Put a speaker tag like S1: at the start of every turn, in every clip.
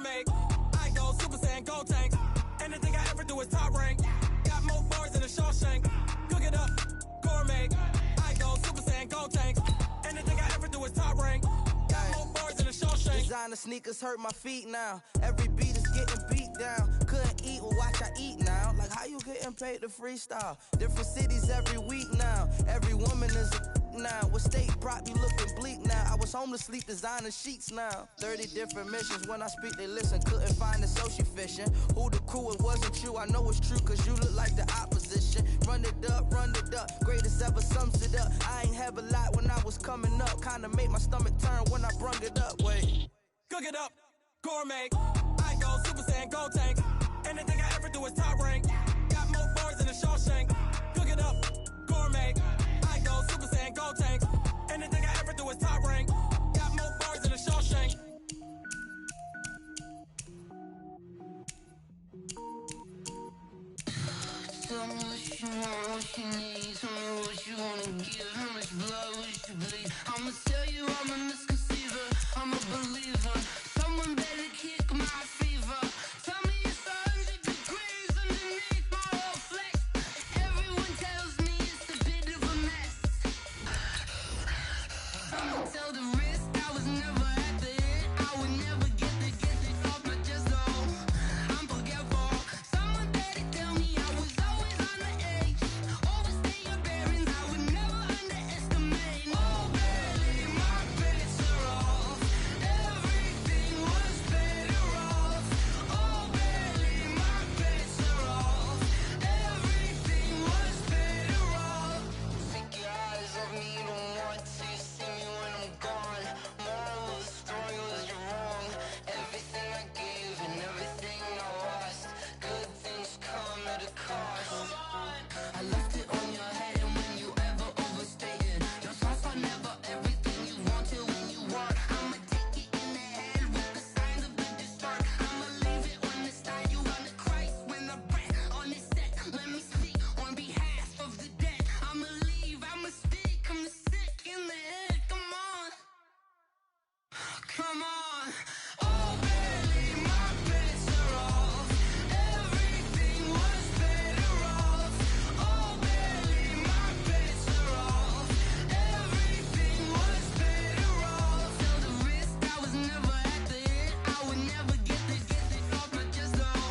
S1: gourmet. I go Super Saiyan, go tank. Anything I ever do is top rank. Got more bars than a Shawshank. Cook it up, gourmet. I go Super Saiyan, go tank. Anything I ever do is top rank. Got more bars than a Shawshank.
S2: Designer sneakers hurt my feet now. Every beat is getting beat down. Couldn't eat, well watch I eat now. Like how you getting paid to freestyle? Different cities every week now. Every woman is a now. With state prop, you looking bleak now. I was home to sleep, designer sheets now. 30 different missions, when I speak they listen. Couldn't find it, so she fishing. Who the crew, it wasn't you. I know it's true, cause you look like the opposition. Run it up, greatest ever sums it up. I ain't have a lot when I was coming up. Kinda made my stomach turn when I brung it up. Wait,
S1: cook it up, gourmet. I go Super Saiyan, go tank. Anything I ever do is top rank. Got more bars than a Shawshank. Cook it up, gourmet. I go Super Saiyan, go tank. Anything I ever do is top rank. Got more bars than a Shawshank.
S3: Tell me what you want, what you need. Tell me what you wanna give. How much blood would you bleed? I'ma tell you I'm a misconceiver. I'm a believer. Someone better kick my fever. Tell me it's 100 degrees underneath my whole flesh. Everyone tells me it's a bit of a mess. I'ma tell the risk I was never at the end. I would never get it off my chest though. I'm forgetful. Someone better tell me I was always on the edge. Overstay your bearings, I would never underestimate. Oh barely, my bets are off. Everything was better off. Oh barely, my bets are off. Everything was better off. Take your eyes off me, don't want to see me when I'm gone. Moral of the story was you're wrong. Everything I gave and everything I lost. Good things come at a cost. I left it on your head, and when you ever overstay it, your thoughts are never everything you want till when you want. I'ma take it in the head with the signs of the distort. I'ma leave it on the side. You run the Christ when the breath on this set. Let me speak on behalf of the dead. I'ma leave, I'ma speak. I'm sick in the head. Come on, come on. Oh, barely, my bets are off. Everything was better off. Oh, barely, my bets are off. Everything was better off. Tell the risk I was never at the end. I would never get it off my chest though.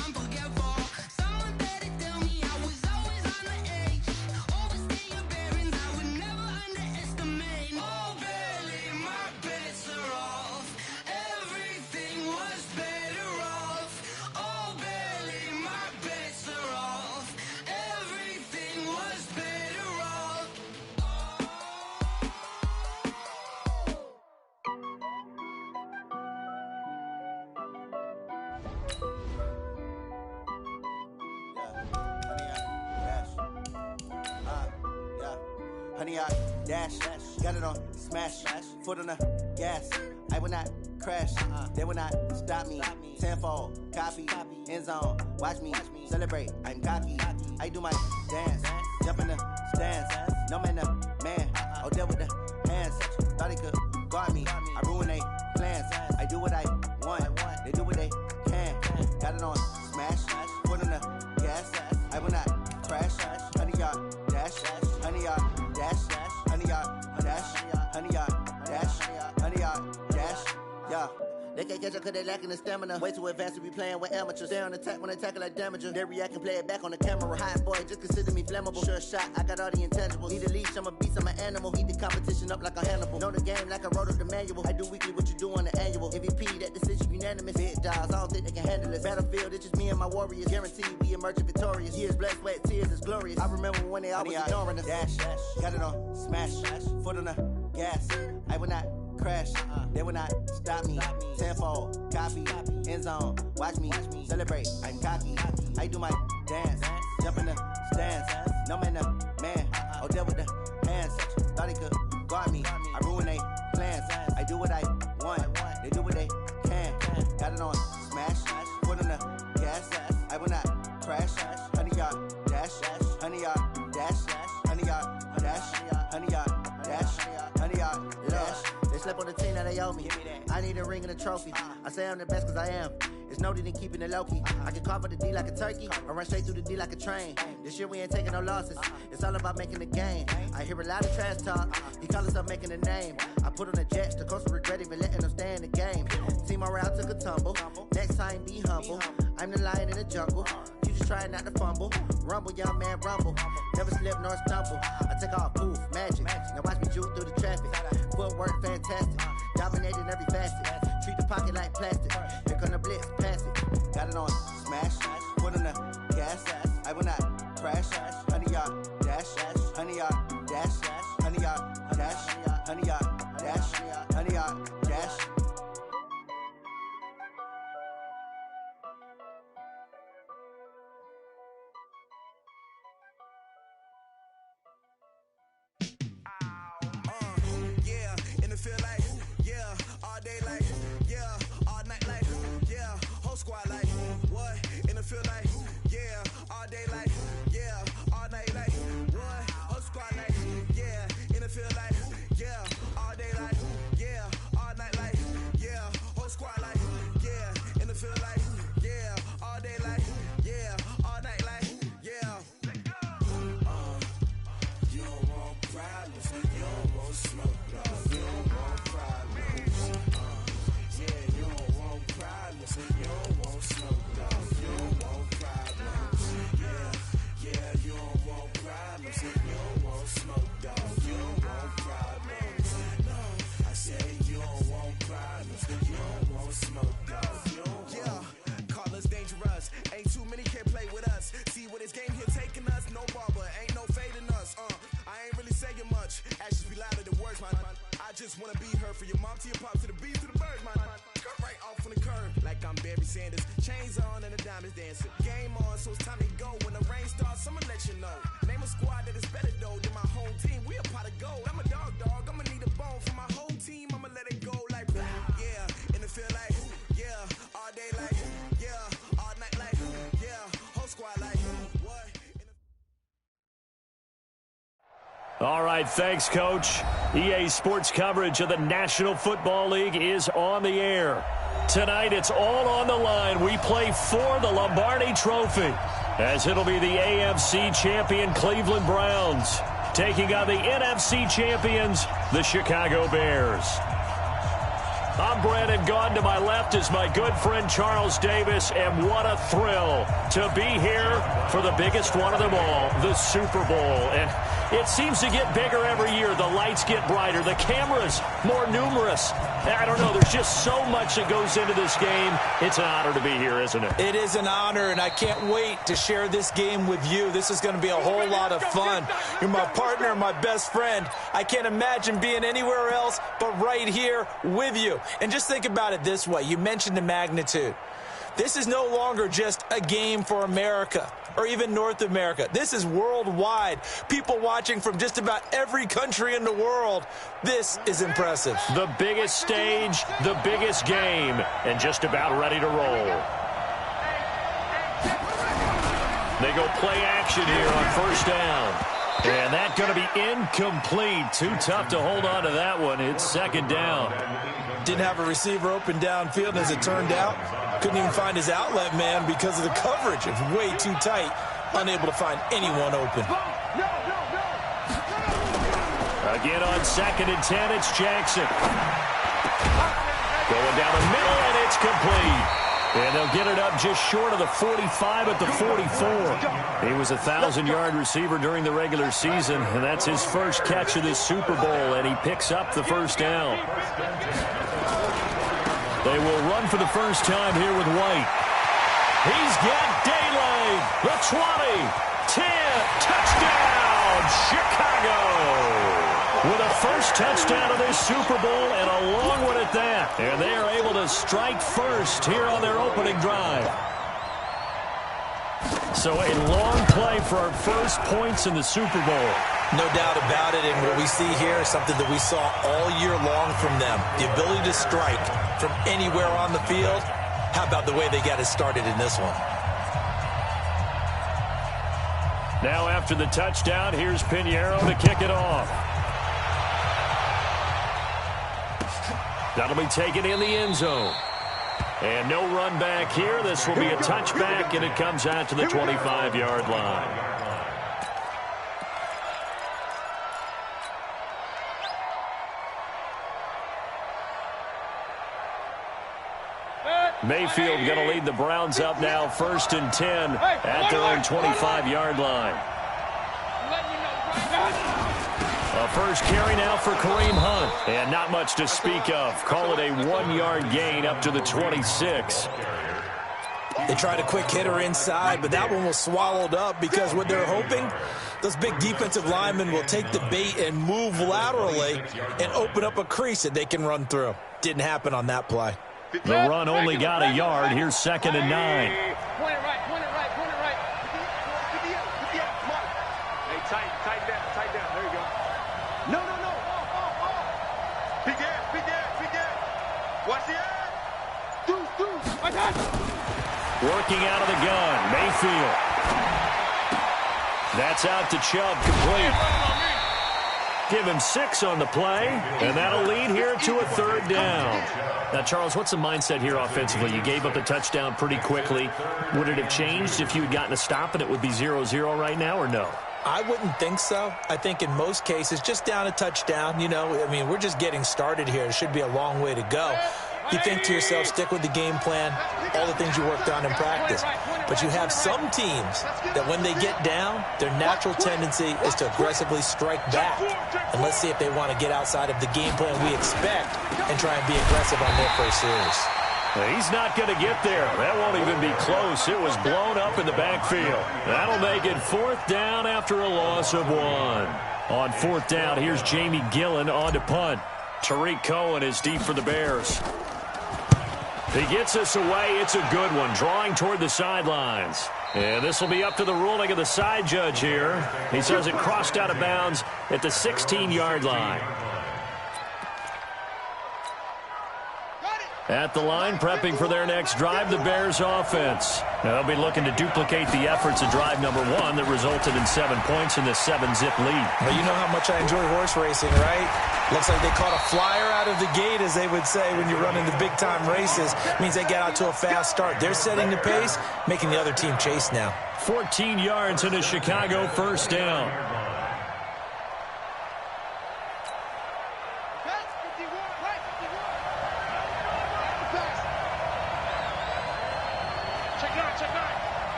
S3: I'm forgetful. Someone better tell me I was always on the edge. Overstay your bearings, I would never underestimate. Oh, barely, my bets are off. Everything was better off. Oh, barely, my bets are off. Everything was better off.
S4: Honey, I dash, got it on smash, foot on the gas. I will not crash, they will not stop me. Tenfold, copy, end zone, watch me celebrate. I'm cocky, I do my dance, jump in the stands. No man, the man, oh there with the hands. Thought he could guard me, I ruin they plans. I do what I want, they do what they can. Got it on smash, foot on the gas. I will not crash, honey, y'all dash, honey, y'all dash, honey, y'all dash, honey, y'all dash, honey, y'all dash, yeah. They can't catch up cause they lacking the stamina. Way too advanced to be playing with amateurs. Stay on attack when they tackle like damager. They react and play it back on the camera. Hot boy, just consider me flammable. Sure shot, I got all the intangibles. Need a leash, I'm a beast, I'm an animal. Eat the competition up like a Hannibal. Know the game like I wrote up the manual. I do weekly what you do on the annual. MVP, that decision unanimous. Big dogs, I don't think they can handle this. Battlefield, it's just me and my warriors. Guaranteed we emerge victorious. Years, blood, sweat, tears, it's glorious. I remember when they always ignoring us. Dash, got it on smash, foot on the gas. I will not crash, they will not stop me. Tenfold, copy, end zone, watch me celebrate. I'm cocky, I do my dance, jump in the stands. No man, the man, oh there with the hands. Thought he could guard me, I ruin they plans. I do what I want, they do what they can. Got it on smash, foot on the gas. I will not crash, honey, y'all dash, honey, y'all dash, honey, y'all dash, honey, y'all dash, honey, y'all dash. They slept on the team that they owe me. I need a ring and a trophy. I say I'm the best cause I am. It's noted in keeping it low-key. I can carve up the D like a turkey or run straight through the D like a train. This year we ain't taking no losses. It's all about making the game. I hear a lot of trash talk. He call himself making a name. I put on the Jets. The coach will regret even letting them stay in the game. Team morale took a tumble. Next time be humble. I'm the lion in the jungle. You just trying not to fumble. Rumble, young man, rumble. Never slip nor stumble. I take off, poof, magic. Now watch me juke through the traffic. Footwork fantastic. Dominating every facet. Treat the pocket like plastic. Here come the blitz, pass it. Got it on smash. Put on the gas. I will not crash. 100-yard dash. 100-yard dash. 100-yard dash. 100-yard dash. 100-yard dash.
S1: Feel like, yeah, all day like, yeah, all night like, yeah, whole squad like, what? In the feel like, yeah, all day like, yeah, all night like, what? Whole squad like, yeah, in the feel like, yeah, all day like, yeah, all night like, yeah, whole squad like, yeah, in the feel like, yeah, all day like, yeah, all night like, yeah. You don't want problems, you don't want smoke. Just wanna be her, for your mom to your pop to the beat to the birds, man. Cut right off on the curb like I'm Barry Sanders. Chains on and the diamonds dancing. Game on, so it's time to go. When the rain starts, I'ma let you know. Name a squad that is better though than my home team. We a pot of gold. I'm a dog. I'ma need a bone for my whole team. I'ma let it go like yeah, and it feel like yeah, all day like yeah, all night like yeah, whole squad like what?
S5: All right, thanks, Coach. EA Sports coverage of the National Football League is on the air. Tonight, it's all on the line. We play for the Lombardi Trophy, as it'll be the AFC champion Cleveland Browns taking on the NFC champions, the Chicago Bears. I'm Brandon Gaudin. To my left is my good friend Charles Davis, and what a thrill to be here for the biggest one of them all, the Super Bowl. And it seems to get bigger every year. The lights get brighter. The cameras more numerous. I don't know. There's just so much that goes into this game. It's an honor to be here, isn't it?
S6: It is an honor, and I can't wait to share this game with you. This is going to be a whole lot of fun. You're my partner, my best friend. I can't imagine being anywhere else but right here with you. And just think about it this way. You mentioned the magnitude. This is no longer just a game for America or even North America. This is worldwide. People watching from just about every country in the world. This is impressive.
S5: The biggest stage, the biggest game, and just about ready to roll. They go play action here on first down. And that's going to be incomplete. Too tough to hold on to that one. It's second down.
S6: Didn't have a receiver open downfield, as it turned out. Couldn't even find his outlet man because of the coverage. It's way too tight. Unable to find anyone open.
S5: Again on 2nd and 10, it's Jackson. Going down the middle, and it's complete. And they'll get it up just short of the 45 at the 44. He was a 1,000-yard receiver during the regular season, and that's his first catch of this Super Bowl, and he picks up the first down. They will run for the first time here with White. He's got daylight. The 20, 10, touchdown, Chicago. With a first touchdown of this Super Bowl and a long one at that. And they are able to strike first here on their opening drive. So a long play for our first points in the Super Bowl.
S6: No doubt about it, and what we see here is something that we saw all year long from them. The ability to strike from anywhere on the field. How about the way they got it started in this one?
S5: Now after the touchdown, here's Pinheiro to kick it off. That'll be taken in the end zone. And no run back here. This will be a touchback, and it comes out to the 25-yard line. Mayfield going to lead the Browns up now, 1st and 10 at their own 25-yard line. A first carry now for Kareem Hunt. And not much to speak of. Call it a 1-yard gain up to the 26.
S6: They tried a quick hitter inside, but that one was swallowed up because what they're hoping, those big defensive linemen will take the bait and move laterally and open up a crease that they can run through. Didn't happen on that play.
S5: The run only got a yard. Here's 2nd and 9.
S7: Point it right, point it right, point it right. Come on. Hey, tight down. There you go. No. Big ass. Watch the ass.
S5: Working out of the gun, Mayfield. That's out to Chubb, complete. Give him 6 on the play, and that'll lead here to a 3rd down. Now, Charles, what's the mindset here offensively? You gave up the touchdown pretty quickly. Would it have changed if you had gotten a stop and it would be 0-0 right now, or no?
S6: I wouldn't think so. I think in most cases, just down a touchdown, we're just getting started here. It should be a long way to go. You think to yourself, stick with the game plan, all the things you worked on in practice. But you have some teams that when they get down, their natural tendency is to aggressively strike back. And let's see if they want to get outside of the game plan we expect and try and be aggressive on their first series.
S5: He's not going to get there. That won't even be close. It was blown up in the backfield. That'll make it 4th down after a loss of 1. On 4th down, here's Jamie Gillen on to punt. Tariq Cohen is deep for the Bears. He gets us away. It's a good one, drawing toward the sidelines. And this will be up to the ruling of the side judge here. He says it crossed out of bounds at the 16-yard line. At the line, prepping for their next drive, the Bears offense. They'll be looking to duplicate the efforts of drive number 1 that resulted in 7 points in this 7-zip lead.
S6: Well, you know how much I enjoy horse racing, right? Looks like they caught a flyer out of the gate, as they would say, when you're running the big-time races. Means they get out to a fast start. They're setting the pace, making the other team chase now.
S5: 14 yards and a Chicago 1st down.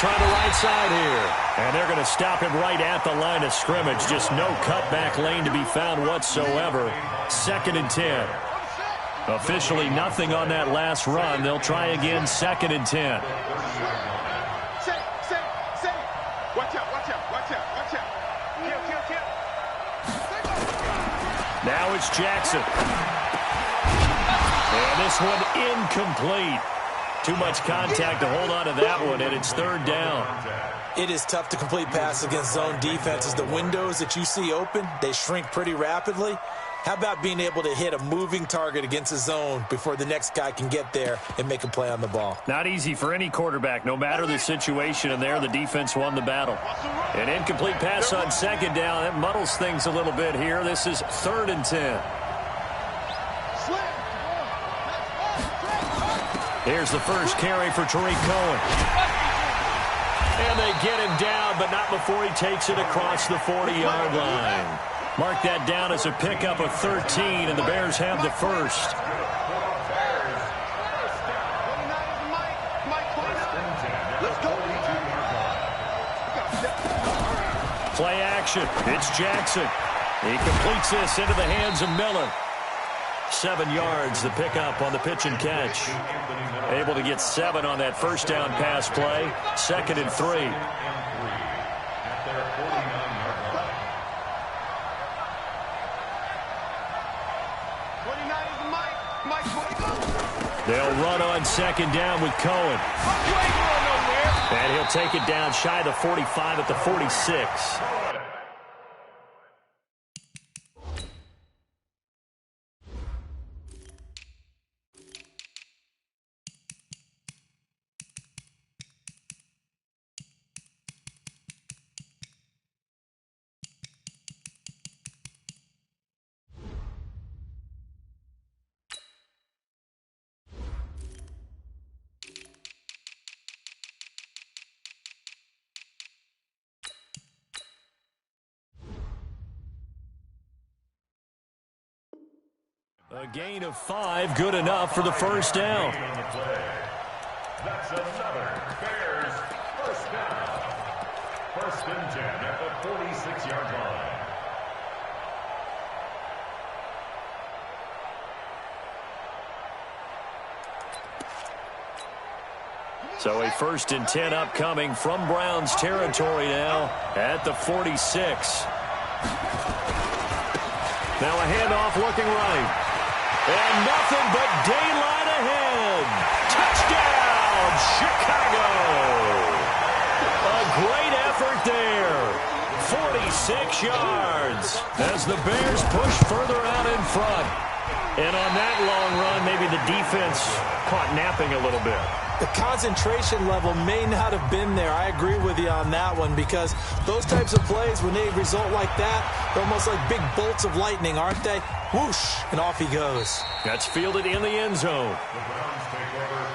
S5: Try the right side here. And they're going to stop him right at the line of scrimmage. Just no cutback lane to be found whatsoever. 2nd and 10. Officially nothing on that last run. They'll try again, 2nd and 10.
S7: Watch out. Kill.
S5: Now it's Jackson. And this one incomplete. Too much contact to hold on to that one, and it's 3rd down.
S6: It is tough to complete passes against zone defenses. The windows that you see open, they shrink pretty rapidly. How about being able to hit a moving target against a zone before the next guy can get there and make a play on the ball?
S5: Not easy for any quarterback, no matter the situation, and there the defense won the battle. An incomplete pass on 2nd down. That muddles things a little bit here. This is 3rd and 10. Here's the first carry for Tariq Cohen. And they get him down, but not before he takes it across the 40-yard line. Mark that down as a pickup of 13, and the Bears have the first. Play action. It's Jackson. He completes this into the hands of Miller. 7 yards, the pickup on the pitch and catch. Able to get 7 on that 1st down pass play. 2nd and 3. They'll run on 2nd down with Cohen. And he'll take it down shy of the 45 at the 46. A gain of 5, good enough for the first down.
S8: That's another Bears first down. First and 10 at the 46-yard line.
S5: So a first and 10 upcoming from Browns territory now at the 46. Now a handoff looking right. And nothing but daylight ahead. Touchdown, Chicago. A great effort there. 46 yards as the Bears push further out in front. And on that long run, maybe the defense caught napping a little bit.
S6: The concentration level may not have been there. I agree with you on that one because those types of plays, when they result like that, they're almost like big bolts of lightning, aren't they? Whoosh, and off he goes.
S5: That's fielded in the end zone.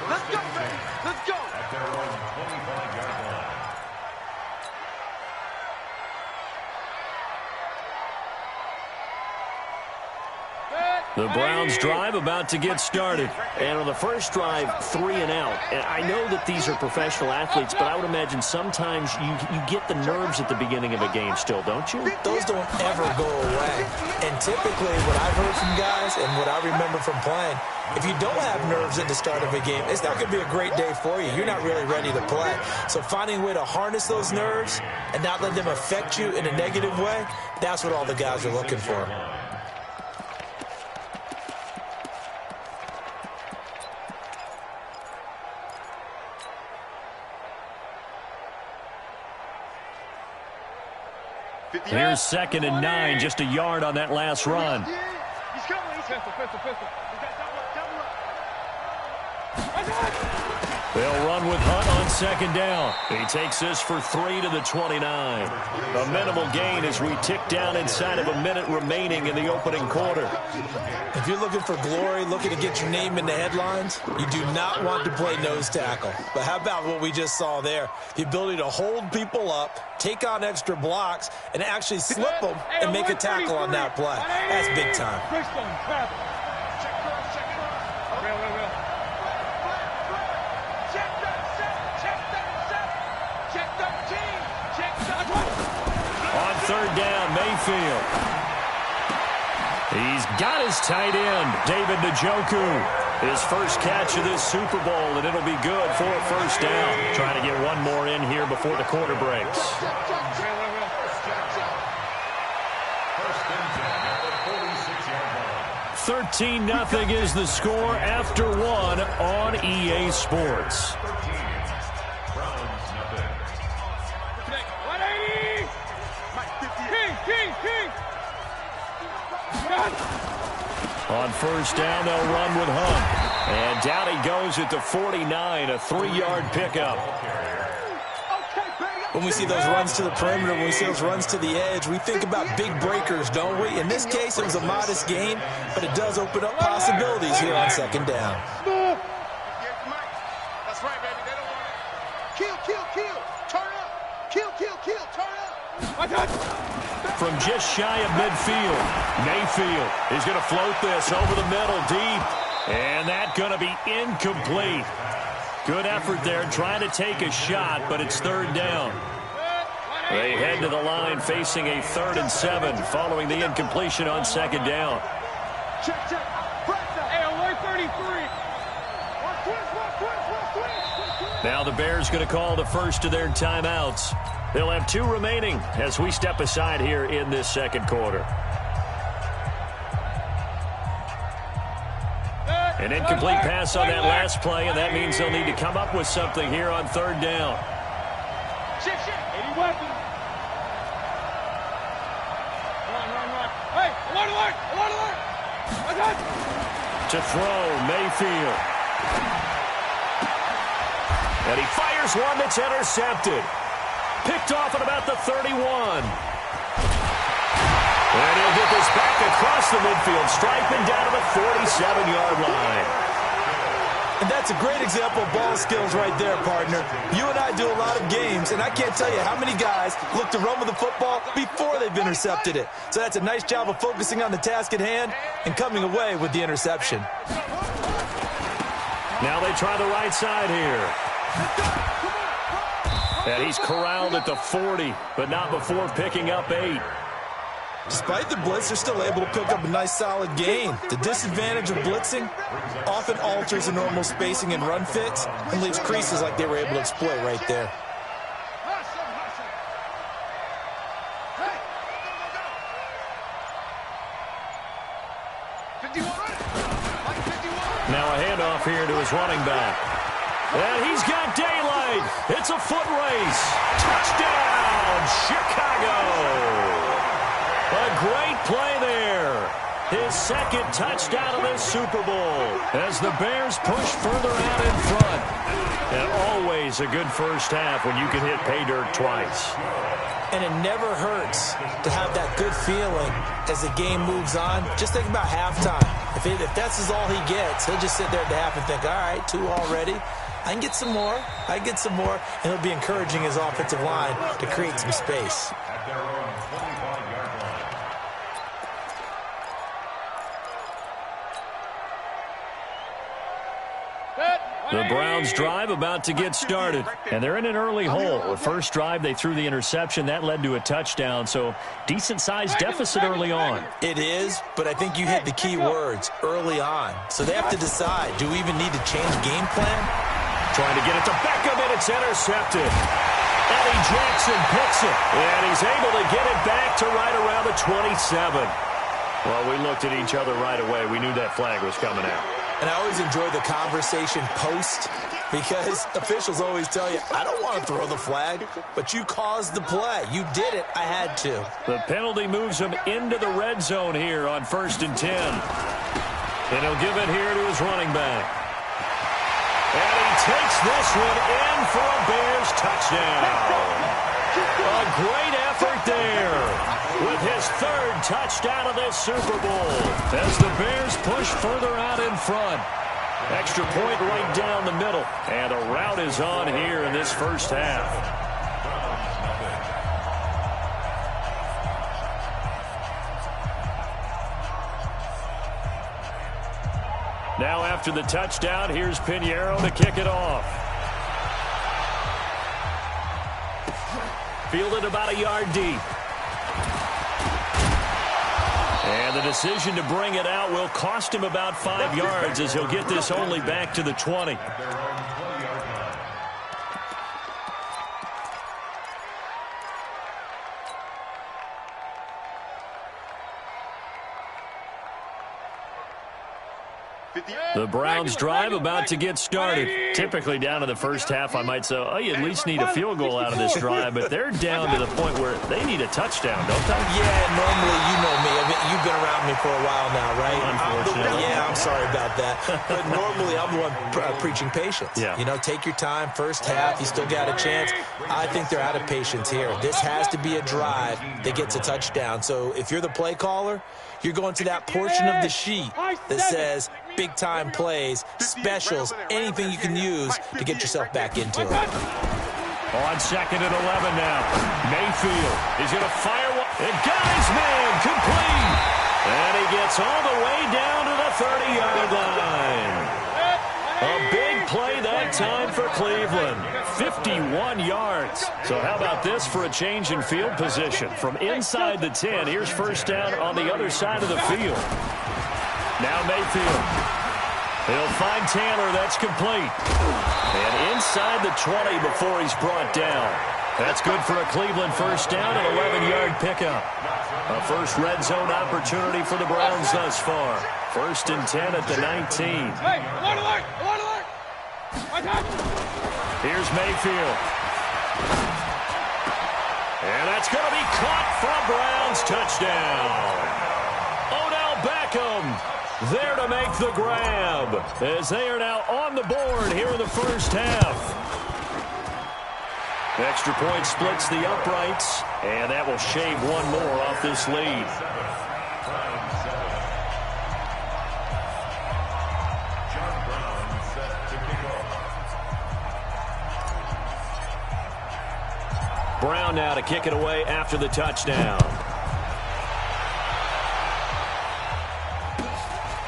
S7: Let's go, baby. Let's go.
S8: At their own 25-yard line.
S5: The Browns drive about to get started.
S9: And on the first drive, 3 and out. And I know that these are professional athletes, but I would imagine sometimes you get the nerves at the beginning of a game still, don't you?
S6: Those don't ever go away. And typically what I've heard from guys and what I remember from playing, if you don't have nerves at the start of a game, it's not going to be a great day for you. You're not really ready to play. So finding a way to harness those nerves and not let them affect you in a negative way, that's what all the guys are looking for.
S5: Here's 2nd and 9, just a yard on that last run.
S7: He's coming. He's pistol. He's got double up.
S5: They'll run with Hunt on 2nd down. He takes this for 3 to the 29. A minimal gain as we tick down inside of a minute remaining in the opening quarter.
S6: If you're looking for glory, looking to get your name in the headlines, you do not want to play nose tackle. But how about what we just saw there? The ability to hold people up, take on extra blocks, and actually slip them and make a tackle on that play. That's big time.
S5: On 3rd down, Mayfield. He's got his tight end, David Njoku. His first catch of this Super Bowl, and it'll be good for a first down. Trying to get one more in here before the quarter breaks. 13-0 is the score after 1 on EA Sports.
S7: 180! King!
S5: On first down, they'll run with Hunt. And down he goes at the 49, a 3-yard pickup.
S6: When we see those runs to the perimeter, when we see those runs to the edge, we think about big breakers, don't we? In this case, it was a modest gain, but it does open up possibilities here on 2nd down.
S7: That's right, baby. They don't want it. Kill. Turn up. Kill. Turn up.
S5: From just shy of midfield, Mayfield is going to float this over the middle deep. And that's going to be incomplete. Good effort there trying to take a shot, but it's 3rd down. They head to the line facing a 3rd and 7 following the incompletion on 2nd down.
S7: Check. Hey, 133.
S5: Now the Bears going to call the first of their timeouts. They'll have 2 remaining as we step aside here in this 2nd quarter. An incomplete pass on that last play, and that means they'll need to come up with something here on 3rd down.
S7: Shit. 80 weapons. Run. Hey, alert.
S5: To throw, Mayfield. And he fires one that's intercepted. Picked off at about the 31. And he'll get this back across the midfield stripe and down to the 47-yard line.
S6: And that's a great example of ball skills right there, partner. You and I do a lot of games, and I can't tell you how many guys look to run with the football before they've intercepted it. So that's a nice job of focusing on the task at hand and coming away with the interception.
S5: Now they try the right side here. And he's corralled at the 40, but not before picking up 8.
S6: Despite the blitz, they're still able to pick up a nice solid gain. The disadvantage of blitzing often alters the normal spacing and run fits and leaves creases like they were able to exploit right there.
S5: Now a handoff here to his running back. And he's got daylight. It's a foot race. Touchdown, Chicago. A great play there. His second touchdown of this Super Bowl as the Bears push further out in front. And always a good first half when you can hit pay dirt twice.
S6: And it never hurts to have that good feeling as the game moves on. Just think about halftime. If that's all he gets, he'll just sit there at the half and think, all right, 2 already. I can get some more. I can get some more. And he'll be encouraging his offensive line to create some space.
S8: At their own 25-yard line.
S5: The Browns drive about to get started, and they're in an early hole. The first drive, they threw the interception. That led to a touchdown, so decent-sized deficit early on.
S6: It is, but I think you hit the key words, early on. So they have to decide, do we even need to change game plan?
S5: Trying to get it to Beckham, and it's intercepted. Eddie Jackson picks it, and he's able to get it back to right around the 27. Well, we looked at each other right away. We knew that flag was coming out.
S6: And I always enjoy the conversation post because officials always tell you, I don't want to throw the flag, but you caused the play. You did it. I had to.
S5: The penalty moves him into the red zone here on 1st and 10. And he'll give it here to his running back. And he takes this one in for a Bears touchdown. A great effort there with his 3rd touchdown of this Super Bowl as the Bears push further out in front. Extra point right down the middle. And a rout is on here in this first half. Now after the touchdown, here's Pinheiro to kick it off. Fielded about a yard deep. And the decision to bring it out will cost him about 5 yards as he'll get this only back to the 20. The Browns drive about to get started. Typically down in the first half, I might say, oh, you at least need a field goal out of this drive, but they're down to the point where they need a touchdown, don't they?
S6: Yeah, normally, you know me. I mean, you've been around me for a while now, right?
S5: Unfortunately.
S6: Yeah, I'm sorry about that. But normally, I'm the one preaching patience.
S5: Yeah.
S6: You know, take your time. First half, you still got a chance. I think they're out of patience here. This has to be a drive that gets a touchdown. So if you're the play caller, you're going to that portion of the sheet that says big-time plays, specials, anything you can use to get yourself back into it.
S5: On 2nd and 11 now. Mayfield is going to fire one. And got his man complete. And he gets all the way down to the 30-yard line. A big play that time for Cleveland. 51 yards. So how about this for a change in field position? From inside the 10, here's first down on the other side of the field. Now Mayfield. He'll find Taylor. That's complete. And inside the 20 before he's brought down. That's good for a Cleveland first down, an 11-yard pickup. A first red zone opportunity for the Browns thus far. 1st and 10 at the 19. Here's Mayfield. And that's going to be caught for a Browns touchdown. Odell Beckham there to make the grab as they are now on the board here in the first half. Extra point splits the uprights, and that will shave one more off this lead.
S8: John Brown set to
S5: Brown now to kick it away after the touchdown.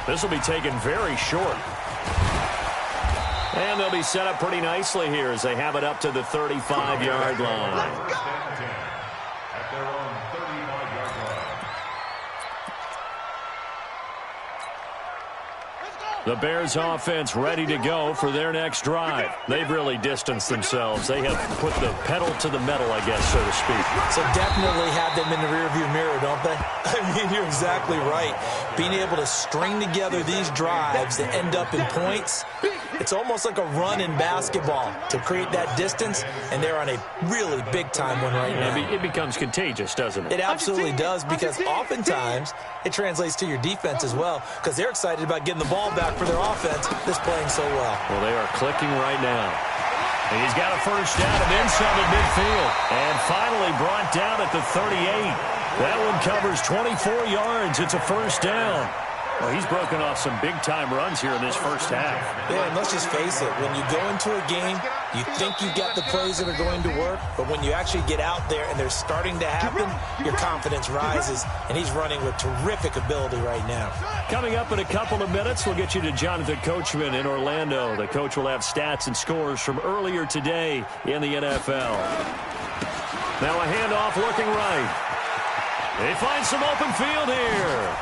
S5: This will be taken very short. And they'll be set up pretty nicely here as they have it up to the 35-yard line.
S8: At their own 35-yard line.
S5: The Bears offense ready to go for their next drive. They've really distanced themselves. They have put the pedal to the metal, I guess, so to speak.
S6: So definitely have them in the rearview mirror, don't they? I mean, you're exactly right. Being able to string together these drives that end up in points, it's almost like a run in basketball to create that distance, and they're on a really big-time one right now.
S5: It becomes contagious, doesn't it?
S6: It absolutely does, because oftentimes it translates to your defense as well, because they're excited about getting the ball back for their offense that's playing so well.
S5: Well, they are clicking right now. And he's got a first down and then some at midfield. And finally brought down at the 38. That one covers 24 yards. It's a first down. Well, he's broken off some big-time runs here in this first half.
S6: Yeah, and let's just face it. When you go into a game, you think you've got the plays that are going to work, but when you actually get out there and they're starting to happen, your confidence rises, and he's running with terrific ability right now.
S5: Coming up in a couple of minutes, we'll get you to Jonathan Coachman in Orlando. The coach will have stats and scores from earlier today in the NFL. Now a handoff looking right. They find some open field here.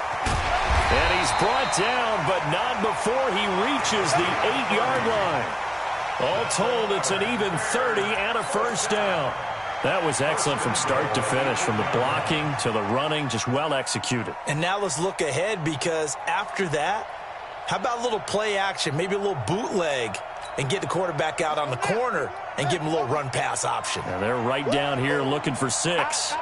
S5: And he's brought down, but not before he reaches the 8-yard line. All told, it's an even 30 and a first down. That was excellent from start to finish, from the blocking to the running, just well executed.
S6: And now let's look ahead, because after that, how about a little play action, maybe a little bootleg, and get the quarterback out on the corner and give him a little run-pass option.
S5: And they're right down here looking for 6.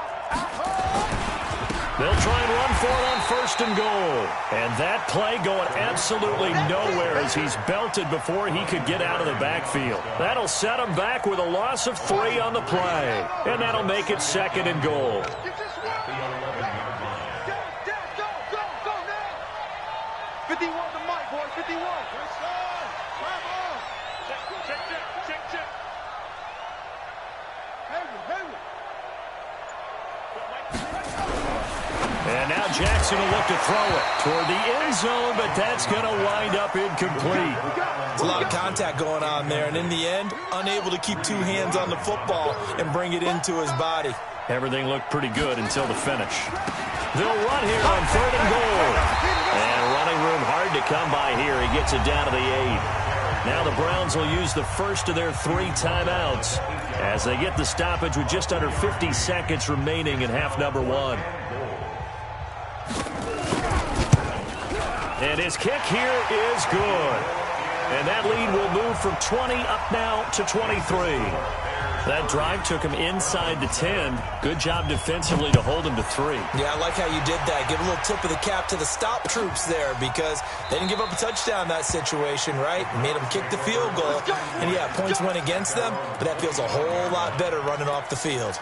S5: They'll try and run for it on first and goal. And that play going absolutely nowhere as he's belted before he could get out of the backfield. That'll set him back with a loss of 3 on the play. And that'll make it second and goal.
S7: Go, now. 51 to Mike, boys, 51. Check.
S5: And now Jackson will look to throw it toward the end zone, but that's going to wind up incomplete.
S6: There's a lot of contact going on there, and in the end, unable to keep 2 hands on the football and bring it into his body.
S5: Everything looked pretty good until the finish. They'll run here on 3rd and goal. And running room hard to come by here. He gets it down to the 8. Now the Browns will use the first of their 3 timeouts as they get the stoppage with just under 50 seconds remaining in half number 1. And his kick here is good. And that lead will move from 20 up now to 23. That drive took him inside the 10. Good job defensively to hold him to 3.
S6: Yeah, I like how you did that. Give a little tip of the cap to the stop troops there, because they didn't give up a touchdown in that situation, right? Made them kick the field goal. And, yeah, points went against them, but that feels a whole lot better running off the field.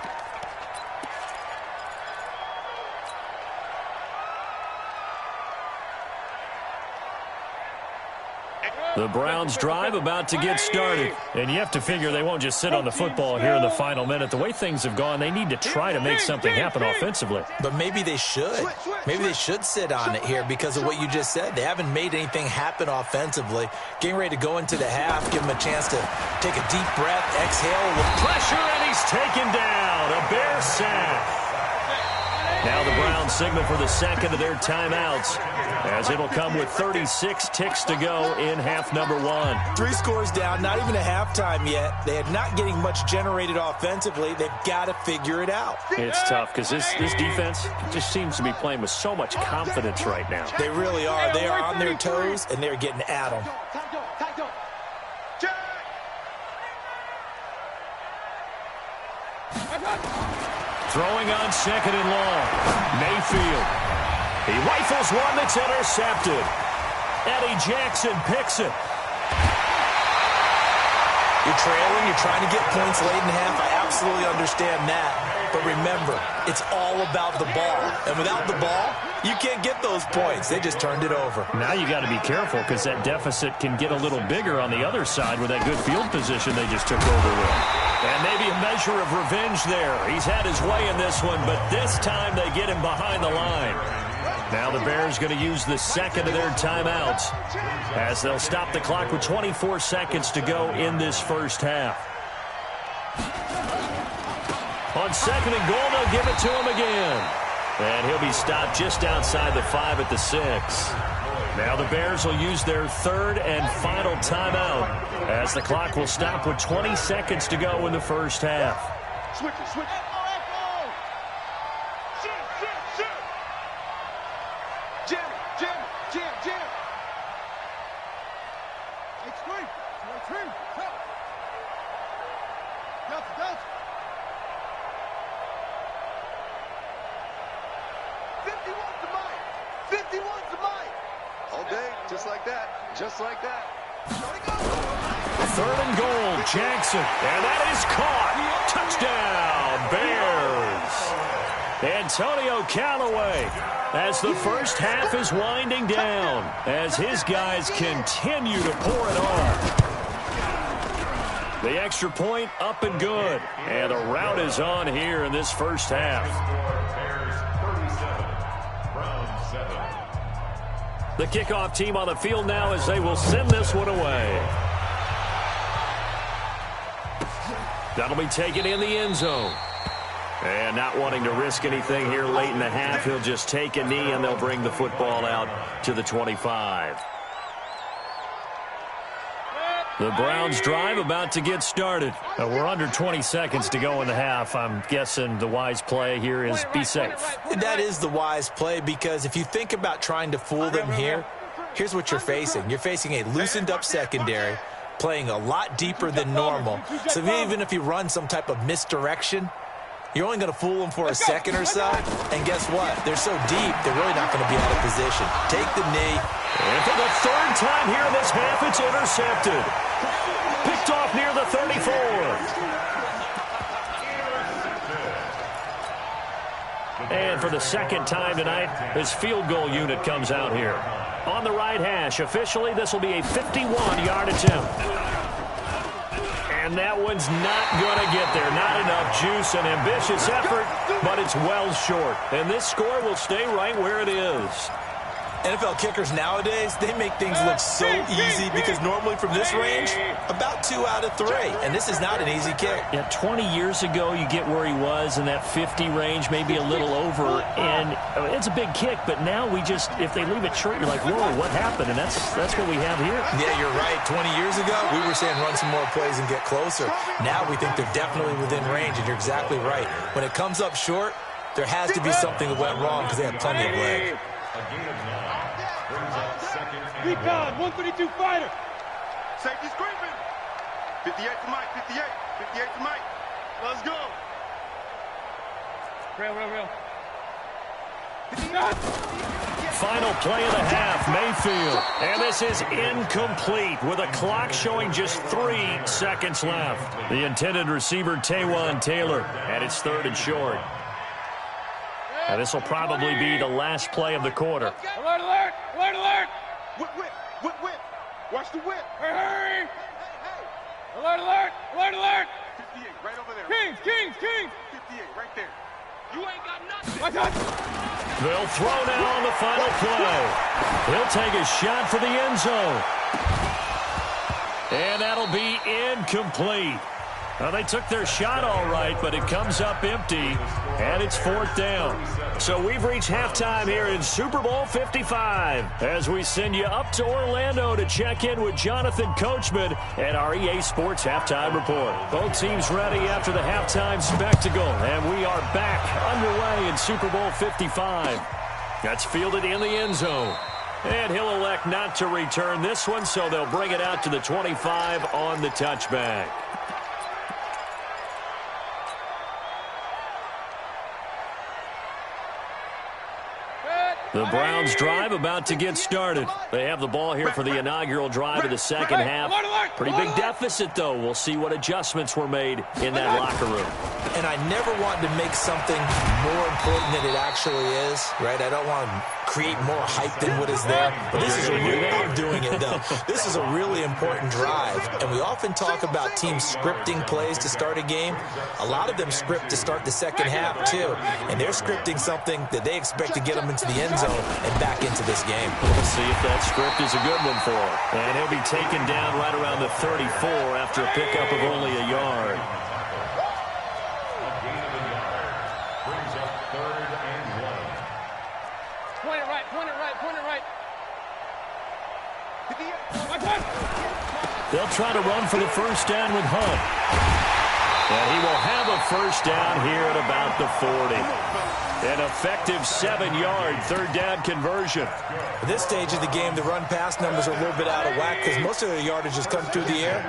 S5: The Browns drive about to get started. And you have to figure they won't just sit on the football here in the final minute. The way things have gone, they need to try to make something happen offensively.
S6: But maybe they should. Maybe they should sit on it here because of what you just said. They haven't made anything happen offensively. Getting ready to go into the half, give them a chance to take a deep breath, exhale. With
S5: pressure, and he's taken down. A Bear sack. Now the Browns signal for the second of their timeouts, as it'll come with 36 ticks to go in half number 1.
S6: 3 scores down, not even a halftime yet. They are not getting much generated offensively. They've got to figure it out.
S5: It's tough because this defense just seems to be playing with so much confidence right now.
S6: They really are. They are on their toes, and they're getting at them.
S5: Throwing on 2nd and long. Mayfield. He rifles one that's intercepted. Eddie Jackson picks it.
S6: You're trailing. You're trying to get points late in half. I absolutely understand that. But remember, it's all about the ball. And without the ball, You can't get those points. They just turned it over.
S5: Now you got to be careful because that deficit can get a little bigger on the other side with that good field position they just took over with. And maybe a measure of revenge there. He's had his way in this one, but this time they get him behind the line. Now the Bears going to use the second of their timeouts as they'll stop the clock with 24 seconds to go in this first half. On second and goal, they'll give it to him again. And he'll be stopped just outside the 5 at the 6. Now the Bears will use their third and final timeout as the clock will stop with 20 seconds to go in the first half.
S7: Switch it, switch it.
S10: Just like that.
S5: Third and goal, Jackson. And that is caught. Touchdown, Bears. Antonio Callaway as the first half is winding down as his guys continue to pour it on. The extra point up and good. And the route is on here in this first half. The kickoff team on the field now as they will send this one away. That'll be taken in the end zone. And not wanting to risk anything here late in the half, he'll just take a knee and they'll bring the football out to the 25. The Browns drive about to get started. We're under 20 seconds to go in the half. I'm guessing the wise play here is be safe.
S6: That is the wise play because if you think about trying to fool them here, here's what you're facing. You're facing a loosened up secondary, playing a lot deeper than normal. So even if you run some type of misdirection, you're only going to fool them for a second or so. And guess what? They're so deep, they're really not going to be out of position. Take the knee.
S5: And for the third time here in this half, it's intercepted. Picked off near the 34. And for the second time tonight, his field goal unit comes out here. On the right hash, officially, this will be a 51-yard attempt. And that one's not going to get there. Not enough juice, an ambitious effort, but it's well short. And this score will stay right where it is.
S6: NFL kickers nowadays, they make things look so easy because normally from this range, about 2 out of 3. And this is not an easy kick.
S5: Yeah, 20 years ago, you get where he was in that 50 range, maybe a little over. And it's a big kick, but now we just, if they leave it short, you're like, whoa, what happened? And that's what we have here.
S6: Yeah, you're right. 20 years ago, we were saying run some more plays and get closer. Now we think they're definitely within range, and you're exactly right. When it comes up short, there has to be something that went wrong because they have plenty of leg.
S7: Recon, 132 fighter.
S10: Safety scraping. 58 to Mike, 58. 58 to Mike. Let's go.
S7: Rail.
S5: Final play of the half, Mayfield. And this is incomplete with a clock showing just 3 seconds left. The intended receiver, Taywan Taylor, and it's third and short. And this will probably be the last play of the quarter.
S7: Alert, alert, alert, alert.
S10: Whip. Watch the whip.
S7: Hurry. Alert, alert, alert, alert.
S10: 58, right over there.
S7: Kings.
S10: 58, right there. You ain't got nothing.
S7: Watch out.
S5: They'll throw now on the final play. He'll take a shot for the end zone. And that'll be incomplete. Now, they took their shot all right, but it comes up empty, and it's fourth down. So we've reached halftime here in Super Bowl 55 as we send you up to Orlando to check in with Jonathan Coachman and our EA Sports Halftime Report. Both teams ready after the halftime spectacle, and we are back underway in Super Bowl 55. That's fielded in the end zone. And he'll elect not to return this one, so they'll bring it out to the 25 on the touchback. The Browns drive about to get started. They have the ball here for the inaugural drive of the second half. Pretty big deficit, though. We'll see what adjustments were made in that locker room.
S6: And I never want to make something more important than it actually is, right? I don't want to create more hype than what is there. But this is I'm doing it, though. This is a really important drive. And we often talk about teams scripting plays to start a game. A lot of them script to start the second half, too. And they're scripting something that they expect to get them into the end zone and back into this game.
S5: We'll see if that script is a good one for him. And he'll be taken down right around the 34 after a pickup of only a yard.
S8: A gain of a yard brings up 3rd and 1.
S7: Point it right, point it right, point it right.
S5: They'll try to run for the first down with Hunt. And he will have a first down here at about the 40. An effective 7-yard third down conversion.
S6: At this stage of the game, the run-pass numbers are a little bit out of whack because most of the yardage has come through the air.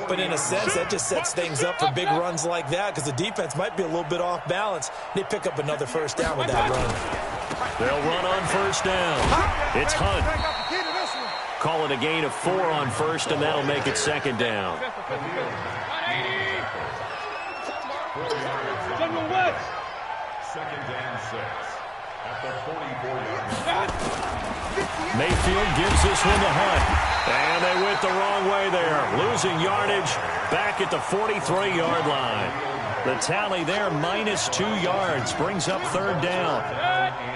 S6: But in a sense, that just sets things up for big runs like that because the defense might be a little bit off balance. They pick up another first down with that run.
S5: They'll run on first down. It's Hunt. Call it a gain of 4 on first, and that'll make it second down.
S8: Second and 6 at the 44-yard line.
S5: Mayfield gives this one to Hunt. And they went the wrong way there. Losing yardage back at the 43-yard line. The tally there, -2 yards, brings up third down.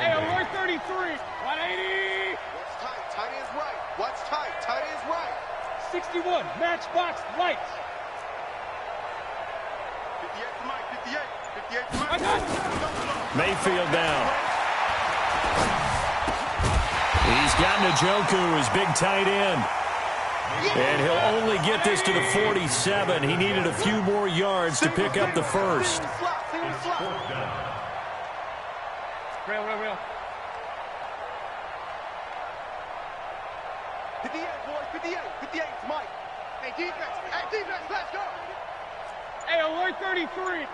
S7: Hey, we're 33. 180.
S10: Watch tight. Tight ends right. Watch tight. Tight ends right.
S7: 61. Matchbox lights.
S10: 58 to Mike. 58. 58 to Mike.
S5: Mayfield down. He's got Njoku, his big tight end. And he'll only get this to the 47. He needed a few more yards to pick up the first.
S7: Real.
S10: 58, boys. 58. 58 to Mike. Hey, defense. Let's go.
S7: Hey, alert 33.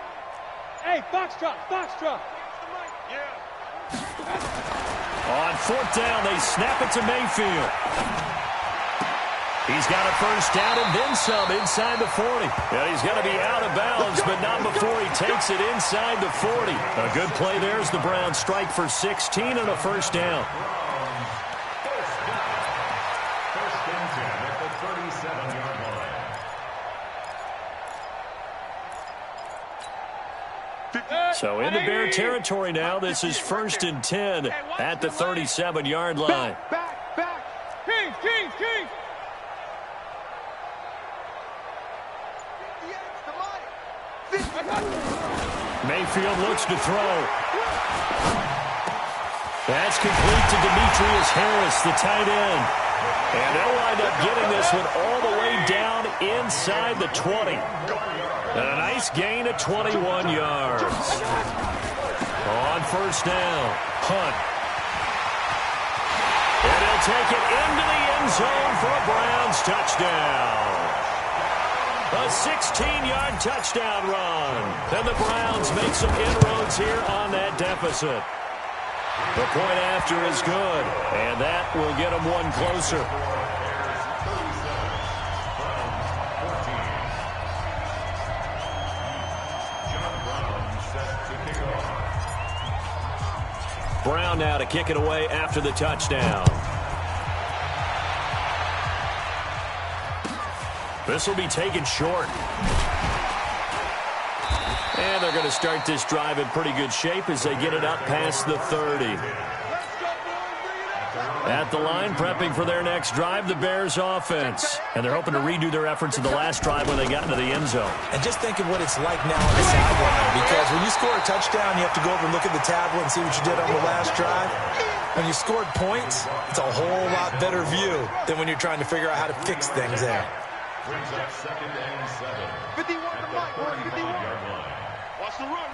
S7: Hey, box drop.
S10: Yeah.
S5: On fourth down, they snap it to Mayfield. He's got a first down and then some inside the 40. And he's going to be out of bounds, but not before he takes it inside the 40. A good play there as the Browns strike for 16 and a first down.
S8: First and 10 at the 37-yard line.
S5: So into Bear territory now. This is 1st and 10 at the 37-yard line.
S7: Back. King.
S5: Mayfield looks to throw. That's complete to Demetrius Harris, the tight end. And they'll wind up getting this one all the way down inside the 20. And a nice gain of 21 yards. On first down, Hunt. And he'll take it into the end zone for a Browns touchdown. A 16-yard touchdown run. And the Browns make some inroads here on that deficit. The point after is good, and that will get them one closer. Brown now to kick it away after the touchdown. This will be taken short. And they're going to start this drive in pretty good shape as they get it up past the 30. At the line, prepping for their next drive, the Bears offense. And they're hoping to redo their efforts in the last drive when they got into the end zone.
S6: And just think of what it's like now on the sideline, because when you score a touchdown, you have to go over and look at the tablet and see what you did on the last drive. When you scored points, it's a whole lot better view than when you're trying to figure out how to fix things there.
S8: Brings up 2nd and 7
S10: 51 to Mike, boys.
S8: 35-yard line.
S10: Watch the run.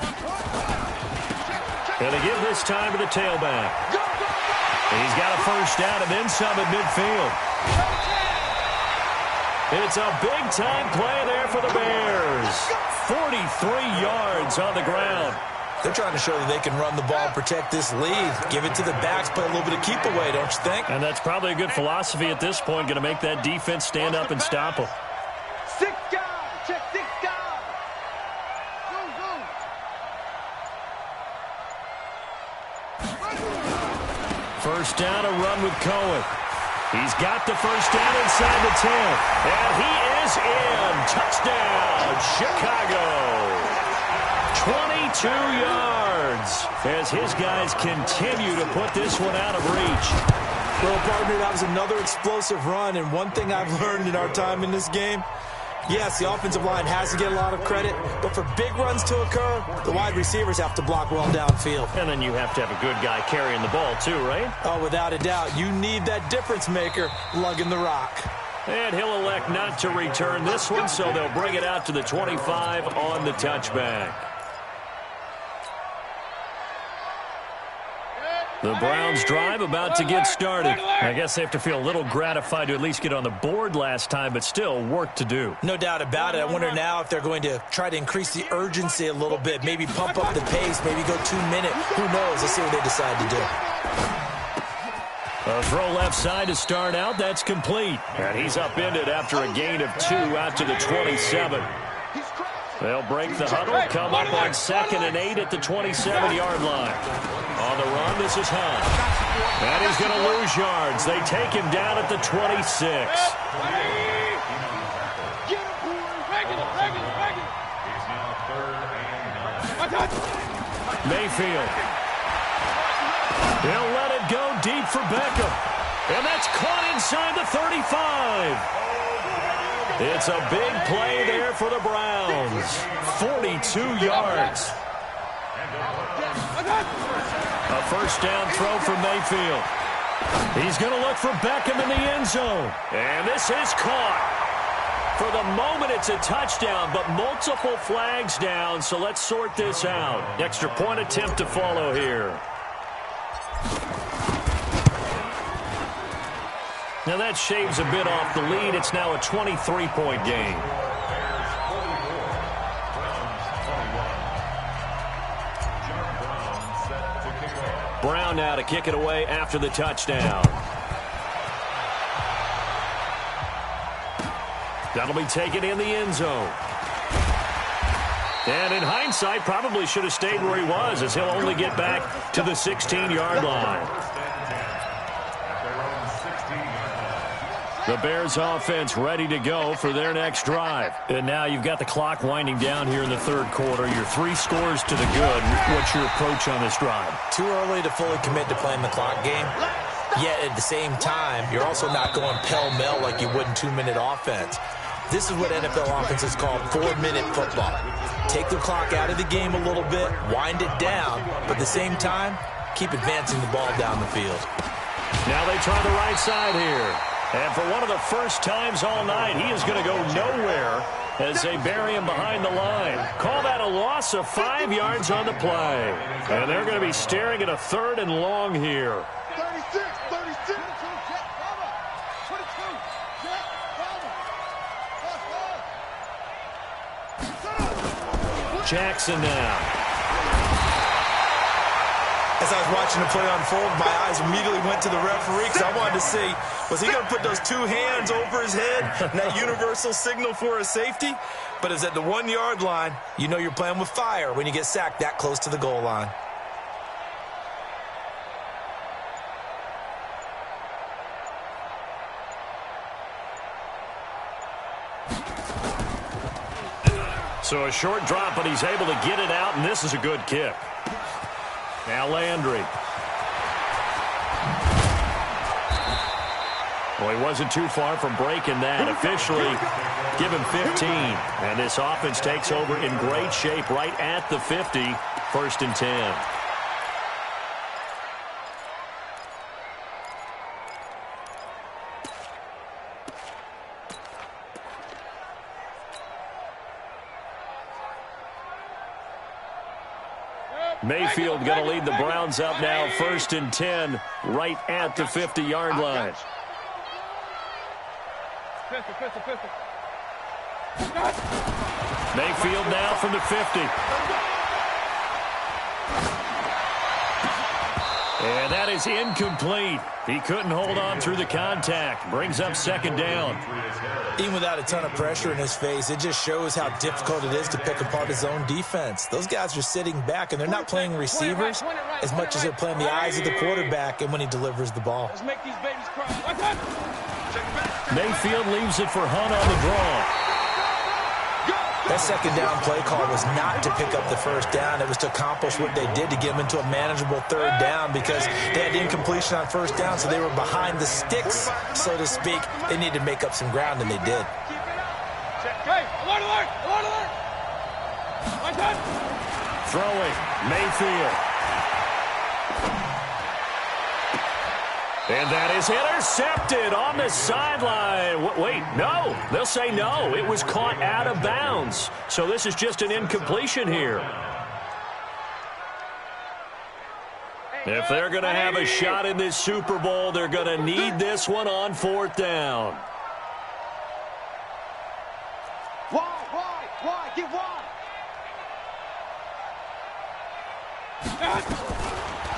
S5: And they give this time to the tailback. He's got a first down and then some at midfield. It's a big-time play there for the Bears. 43 yards on the ground.
S6: They're trying to show that they can run the ball and protect this lead. Give it to the backs, play a little bit of keep away, don't you think?
S5: And that's probably a good philosophy at this point, going to make that defense stand up and stop them.
S7: 6 guys. Check 6 guys.
S5: First down, a run with Cohen. He's got the first down inside the 10. And he is in. Touchdown, Chicago. 22 yards as his guys continue to put this one out of reach.
S6: Well, partner, that was another explosive run, and one thing I've learned in our time in this game, yes, the offensive line has to get a lot of credit, but for big runs to occur, the wide receivers have to block well downfield.
S5: And then you have to have a good guy carrying the ball too, right?
S6: Oh, without a doubt. You need that difference maker lugging the rock.
S5: And he'll elect not to return this one, so they'll bring it out to the 25 on the touchback. The Browns drive about to get started. I guess they have to feel a little gratified to at least get on the board last time, but still work to do.
S6: No doubt about it. I wonder now if they're going to try to increase the urgency a little bit, maybe pump up the pace, maybe go 2 minute. Who knows? Let's see what they decide to do.
S5: A throw left side to start out. That's complete. And he's upended after a gain of 2 out to the 27. They'll break the huddle, come up on 2nd and 8 at the 27-yard line. On the run, this is Hunt. And he's going to lose yards. They take him down at the 26. Mayfield. He'll let it go deep for Beckham. And that's caught inside the 35. It's a big play there for the Browns. 42 yards. A first down throw for Mayfield. He's going to look for Beckham in the end zone. And this is caught. For the moment, it's a touchdown, but multiple flags down, so let's sort this out. Extra point attempt to follow here. Now that shaves a bit off the lead. It's now a 23-point game. Brown now to kick it away after the touchdown. That'll be taken in the end zone. And in hindsight, probably should have stayed where he was, as he'll only get back to the 16-yard line. The Bears offense ready to go for their next drive. And now you've got the clock winding down here in the third quarter. You're 3 scores to the good. What's your approach on this drive?
S6: Too early to fully commit to playing the clock game. Yet at the same time, you're also not going pell-mell like you would in 2-minute offense. This is what NFL offenses call 4-minute football. Take the clock out of the game a little bit, wind it down, but at the same time, keep advancing the ball down the field.
S5: Now they try the right side here. And for one of the first times all night, he is going to go nowhere as they bury him behind the line. Call that a loss of 5 yards on the play. And they're going to be staring at a 3rd and long here.
S7: 36.
S5: Jackson now.
S6: As I was watching the play unfold, my eyes immediately went to the referee because I wanted to see, was he going to put those 2 hands over his head, that universal signal for a safety? But it's at the 1-yard line. You know you're playing with fire when you get sacked that close to the goal line.
S5: So a short drop, but he's able to get it out, and this is a good kick. Now Landry. Well, he wasn't too far from breaking that. Officially, give him 15. And this offense takes over in great shape right at the 50. 1st and 10. Mayfield going to lead the Browns up now, 1st and 10, right at the 50-yard line. Mayfield now from the 50. And that is incomplete. He couldn't hold on through the contact. Brings up second down.
S6: Even without a ton of pressure in his face, it just shows how difficult it is to pick apart his own defense. Those guys are sitting back, and they're not playing receivers as much as they're playing the eyes of the quarterback and when he delivers the ball.
S7: Let's make these babies cry.
S5: Mayfield leaves it for Hunt on the draw.
S6: That second down play call was not to pick up the first down. It was to accomplish what they did to get them into a manageable third down because they had incompletion on first down, so they were behind the sticks, so to speak. They needed to make up some ground, and they did.
S7: Hey, alert, alert, alert, alert.
S5: Throwing, Mayfield. And that is intercepted on the sideline. Wait, no. They'll say no. It was caught out of bounds. So this is just an incompletion here. If they're going to have a shot in this Super Bowl, they're going to need this one on fourth down.
S7: Why? Get wide.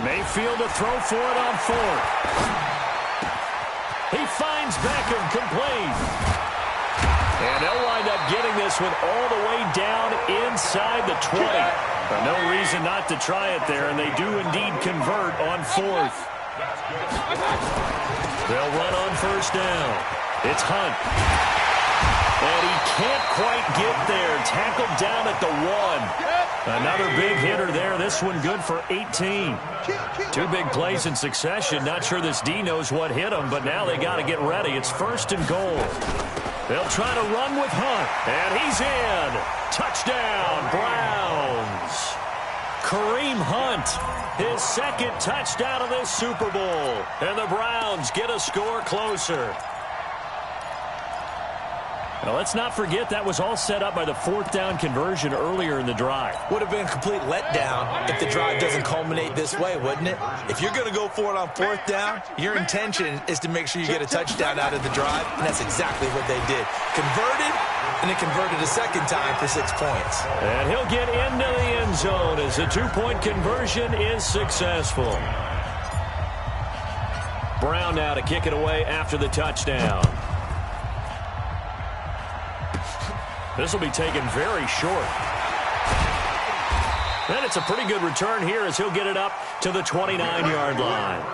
S5: Mayfield to throw for it on fourth. He finds Beckham complete. And they'll wind up getting this one all the way down inside the 20. But no reason not to try it there, and they do indeed convert on fourth. They'll run on first down. It's Hunt. And he can't quite get there. Tackled down at the 1. Another big hitter there. This one good for 18. Two big plays in succession. Not sure this D knows what hit him, but now they got to get ready. It's first and goal. They'll try to run with Hunt. And he's in. Touchdown, Browns. Kareem Hunt, his second touchdown of this Super Bowl. And the Browns get a score closer. Now, let's not forget that was all set up by the fourth down conversion earlier in the drive.
S6: Would have been a complete letdown if the drive doesn't culminate this way, wouldn't it? If you're going to go for it on fourth down, your intention is to make sure you get a touchdown out of the drive, and that's exactly what they did. Converted, and it converted a second time for 6 points.
S5: And he'll get into the end zone as the two-point conversion is successful. Brown now to kick it away after the touchdown. This will be taken very short. And it's a pretty good return here as he'll get it up to the 29-yard line.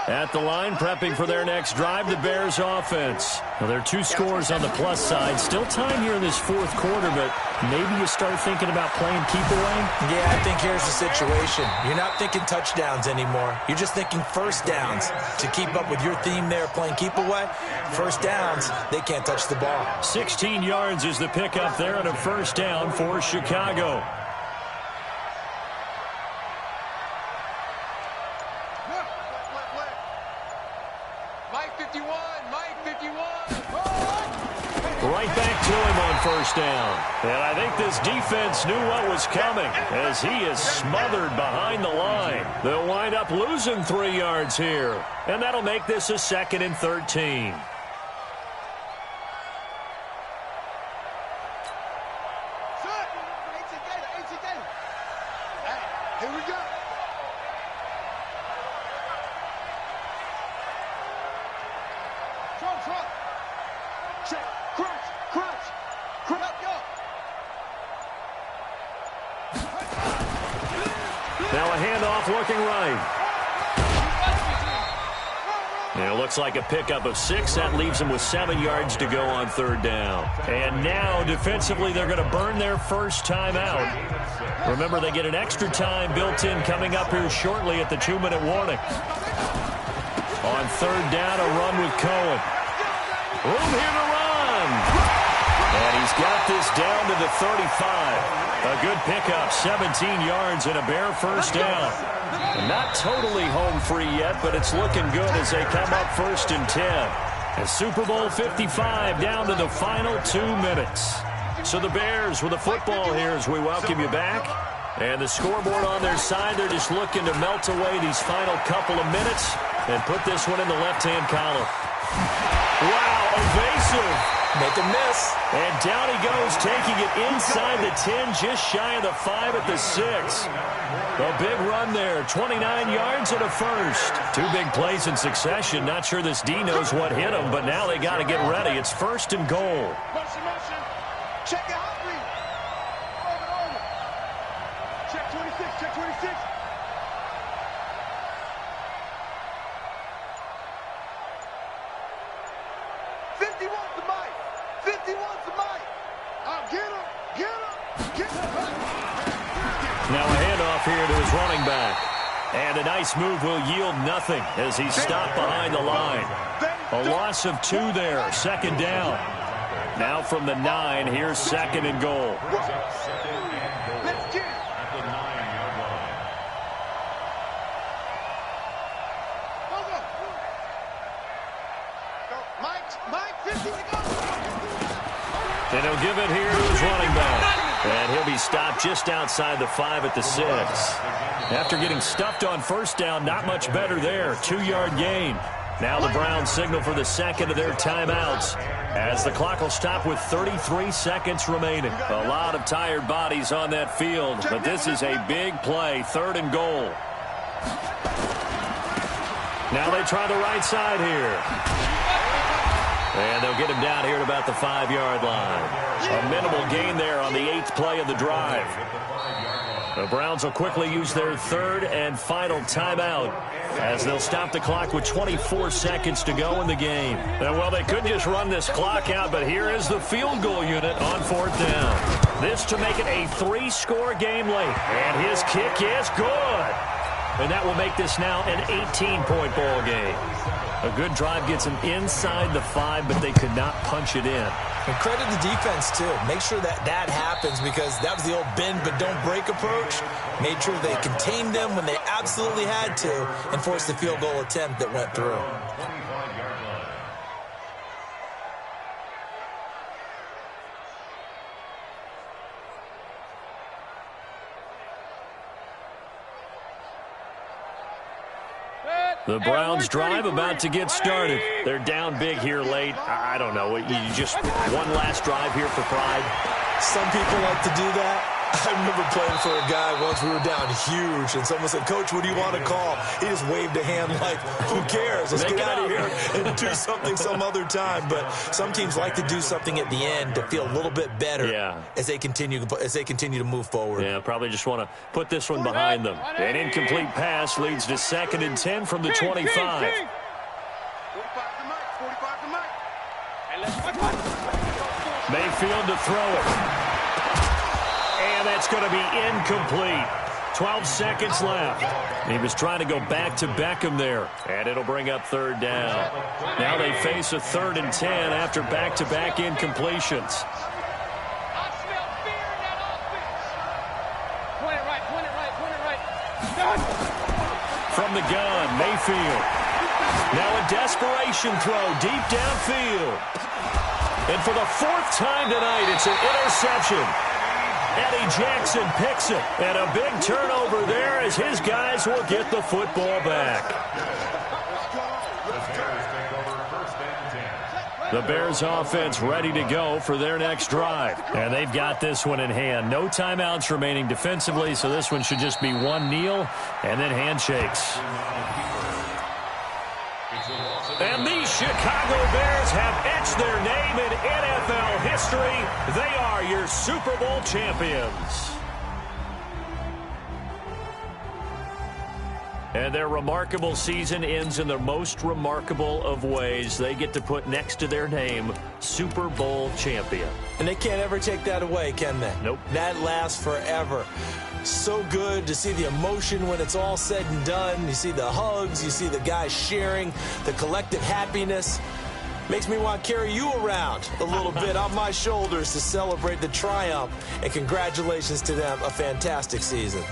S5: At the line, prepping for their next drive, the Bears offense. Well, there are two scores on the plus side. Still time here in this fourth quarter, but maybe you start thinking about playing keep away?
S6: Yeah, I think here's the situation. You're not thinking touchdowns anymore. You're just thinking first downs. To keep up with your theme there, playing keep away, first downs, they can't touch the ball.
S5: 16 yards is the pickup there and a first down for Chicago. Right back to him on first down. And I think this defense knew what was coming as he is smothered behind the line. They'll wind up losing 3 yards here. And that'll make this a 2nd and 13.
S7: Here we go. Front. Check. Crunch. Go.
S5: Now a handoff looking right. And it looks like a pickup of 6. That leaves them with 7 yards to go on third down. And now defensively they're going to burn their first time out. Remember, they get an extra time built in coming up here shortly at the 2-minute warning. On third down, a run with Cohen. Room here to run. And he's got this down to the 35. A good pickup, 17 yards and a Bear first down. Not totally home free yet, but it's looking good as they come up 1st and 10. And Super Bowl 55 down to the final 2 minutes. So the Bears with the football here as we welcome you back. And the scoreboard on their side, they're just looking to melt away these final couple of minutes and put this one in the left-hand column. Wow, evasive.
S6: Make him miss.
S5: And down he goes, taking it inside the 10, just shy of the 5 at the 6. A big run there, 29 yards and a first. 2 big plays in succession. Not sure this D knows what hit him, but now they got to get ready. It's 1st and goal.
S10: Motion, motion. Check it out, please. Over. Check 26, check 26.
S5: Now a handoff here to his running back. And a nice move will yield nothing as he's stopped behind the line. A loss of 2 there, 2nd down. Now from the 9, here's 2nd and goal.
S10: Let's get it.
S8: At the 9-yard line.
S10: Mike, 50 to go.
S5: And he'll give it here to his running back. And he'll be stopped just outside the 5 at the 6. After getting stuffed on 1st down, not much better there. 2-yard gain. Now the Browns signal for the 2nd of their timeouts as the clock will stop with 33 seconds remaining. A lot of tired bodies on that field, but this is a big play. 3rd and goal. Now they try the right side here. And they'll get him down here at about the 5-yard line. A minimal gain there on the 8th play of the drive. The Browns will quickly use their 3rd and final timeout as they'll stop the clock with 24 seconds to go in the game. And, well, they could just run this clock out, but here is the field goal unit on 4th down. This to make it a 3-score game late. And his kick is good. And that will make this now an 18-point ball game. A good drive gets them inside the 5, but they could not punch it in.
S6: And credit the defense, too. Make sure that happens because that was the old bend but don't break approach. Made sure they contained them when they absolutely had to and forced the field goal attempt that went through.
S5: The Browns drive about to get started. They're down big here late. I don't know. You just one last drive here for pride.
S6: Some people like to do that. I remember playing for a guy once. We were down huge, and someone said, "Coach, what do you want to call?" He just waved a hand like, "Who cares? Let's get out of here and do something some other time." But some teams like to do something at the end to feel a little bit better as they continue to move forward.
S5: Yeah, probably just want to put this one behind them. An incomplete pass leads to 2nd and 10 from the 25.
S10: 45 to Mike.
S5: Mayfield to throw it. And that's going to be incomplete. 12 seconds left. He was trying to go back to Beckham there. And it'll bring up 3rd down. Now they face a 3rd and 10 after back-to-back incompletions.
S7: I smell fear in that offense. Point it right.
S5: From the gun, Mayfield. Now a desperation throw deep downfield. And for the 4th time tonight, it's an interception. Eddie Jackson picks it, and a big turnover there as his guys will get the football back. The Bears offense ready to go for their next drive. And they've got this one in hand. No timeouts remaining defensively, so this one should just be one kneel and then handshakes. And these Chicago Bears have etched their name in NFL history. They are your Super Bowl champions. And their remarkable season ends in the most remarkable of ways. They get to put next to their name, Super Bowl champion.
S6: And they can't ever take that away, can they?
S5: Nope.
S6: That lasts forever. So good to see the emotion when it's all said and done. You see the hugs, you see the guys sharing, the collective happiness. Makes me want to carry you around a little bit on my shoulders to celebrate the triumph. And congratulations to them, a fantastic season.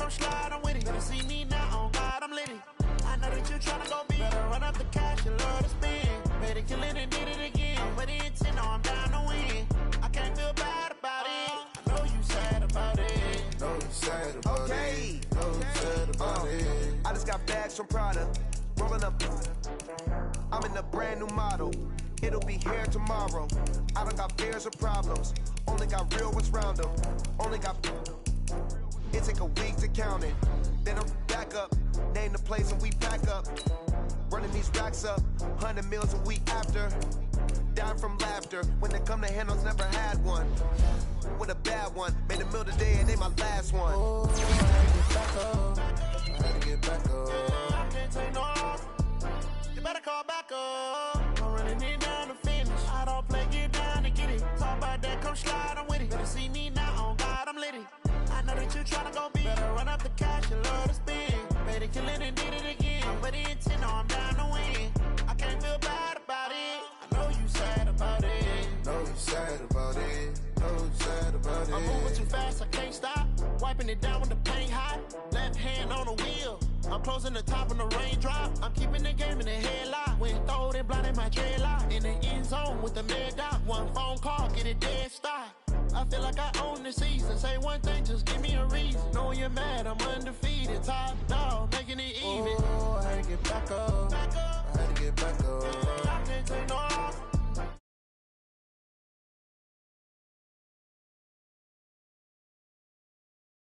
S3: come slide, I'm with it. Better see me now, on God, I'm litty. I know that you tryna go big. Better run up the cash, you love to spend. Better kill it and did it again. I'm with the intent, no, I'm down to win. I can't feel bad about it. I know you sad about it.
S11: Know you sad about it. Know you sad about it. I just got bags from Prada. Rolling up. I'm in a brand new model. It'll be here tomorrow. I don't got fears or problems. Only got real ones round them. Only got. It take a week to count it. Then I'm back up. Name the place and we pack up. Running these racks up. 100 meals a week after. Down from laughter. When they come to handles, never had one. With a bad one. Made a meal today and they my last one.
S3: Oh, I had to get back up. I can't take no loss. You better call back up. I'm running it down to finish. I don't play, get down to get it. Talk about that, come slide, I'm with it. Better see me now, on God, I'm litty. I know that you tryna go big. Better run up the cash, you love to spend. Better kill it and did it again. I'm with the intent, no, I'm down to win. I can't feel bad about it. I know you sad about it.
S11: Know you sad about it. Know you sad about it.
S3: I'm moving too fast, I can't stop. Wiping it down with the paint hot. Left hand on the wheel. I'm closing the top when the raindrop. I'm keeping the game in the headlock. When throwed and blinded my dreadlock. In the end zone with the mad dot. One phone call, get it dead stop. I feel like I own the season. Say one thing, just give me a reason. Knowing you're mad, I'm undefeated. Top dog, making it even.
S11: Oh, I had to get back up. I had to get back up.